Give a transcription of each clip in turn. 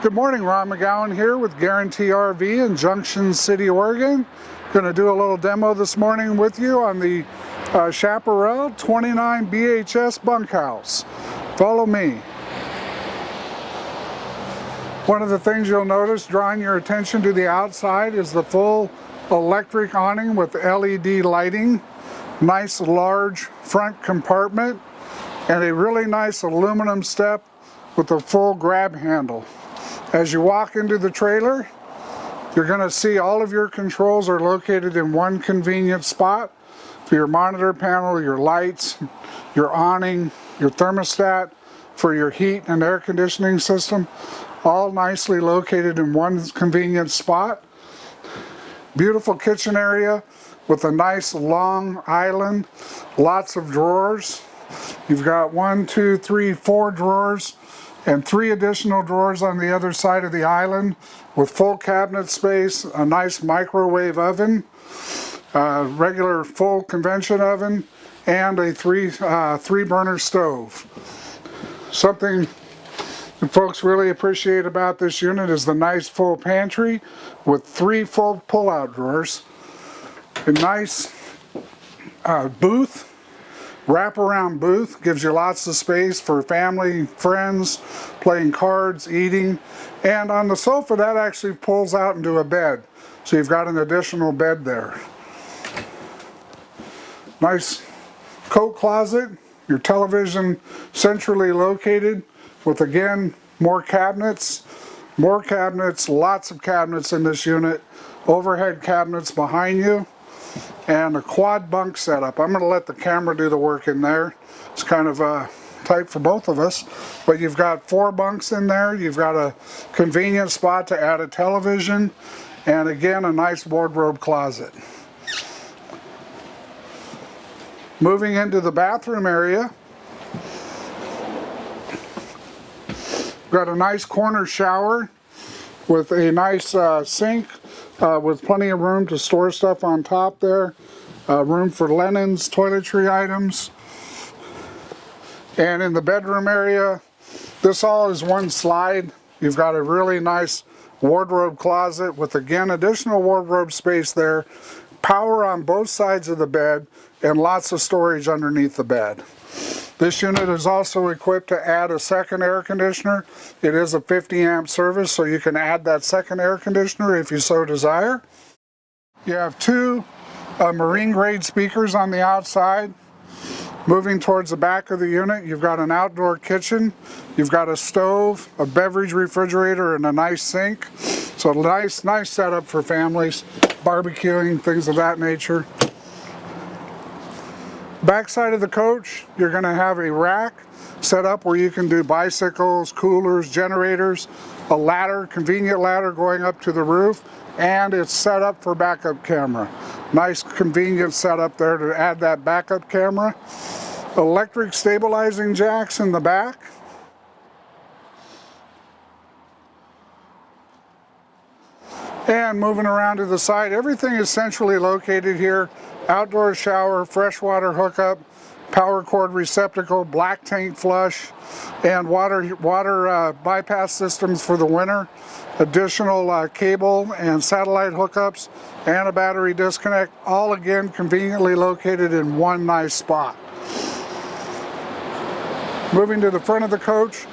Good morning, Ron McGowan here with Guarantee RV in Junction City, Oregon. Going to do a little demo this morning with you on the Chaparral 29 BHS bunkhouse. Follow me. One of the things you'll notice drawing your attention to the outside is the full electric awning with LED lighting, nice large front compartment, and a really nice aluminum step with a full grab handle. As you walk into the trailer, you're going to see all of your controls are located in one convenient spot for your monitor panel, your lights, your awning, your thermostat, for your heat and air conditioning system, all nicely located in one convenient spot. Beautiful kitchen area with a nice long island, lots of drawers. You've got 1, 2, 3, 4 drawers and 3 additional drawers on the other side of the island with full cabinet space, a nice microwave oven, regular full convention oven, and a three burner stove. Something that folks really appreciate about this unit is the nice full pantry with 3 full pull-out drawers, a nice booth. Wraparound booth gives you lots of space for family, friends, playing cards, eating, and on the sofa that actually pulls out into a bed, so you've got an additional bed there. Nice coat closet, your television centrally located with, again, more cabinets, lots of cabinets in this unit, overhead cabinets behind you, and a quad bunk setup. I'm going to let the camera do the work in there. It's kind of tight for both of us, but you've got 4 bunks in there. You've got a convenient spot to add a television, and again, a nice wardrobe closet. Moving into the bathroom area, got a nice corner shower with a nice sink with plenty of room to store stuff on top there. Room for linens, toiletry items. And in the bedroom area, this all is one slide. You've got a really nice wardrobe closet with, again, additional wardrobe space there. Power on both sides of the bed and lots of storage underneath the bed. This unit is also equipped to add a second air conditioner. It is a 50 amp service, so you can add that second air conditioner if you so desire. You have 2 marine grade speakers on the outside. Moving towards the back of the unit, you've got an outdoor kitchen. You've got a stove, a beverage refrigerator, and a nice sink. So nice setup for families, barbecuing, things of that nature. Backside of the coach, you're going to have a rack set up where you can do bicycles, coolers, generators, a ladder, convenient ladder going up to the roof, and it's set up for backup camera. Nice convenient setup there to add that backup camera. Electric stabilizing jacks in the back. And moving around to the side, everything is centrally located here. Outdoor shower, freshwater hookup, power cord receptacle, black tank flush, and water bypass systems for the winter. Additional cable and satellite hookups and a battery disconnect, all again conveniently located in one nice spot. Moving to the front of the coach,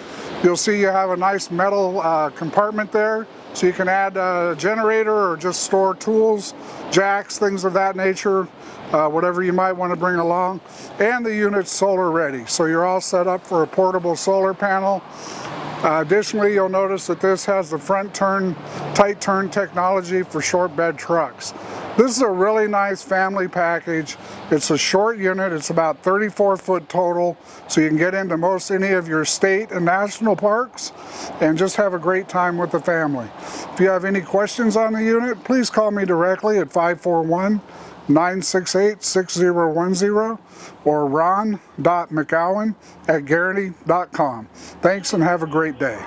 you'll see you have a nice metal compartment there, so you can add a generator or just store tools, jacks, things of that nature, whatever you might want to bring along. And the unit's solar ready, so you're all set up for a portable solar panel. Additionally, you'll notice that this has the front tight turn technology for short bed trucks. This is a really nice family package. It's a short unit. It's about 34 foot total, so you can get into most any of your state and national parks and just have a great time with the family. If you have any questions on the unit, please call me directly at 541-968-6010 or ron.mcgowan@guarantee.com. Thanks and have a great day.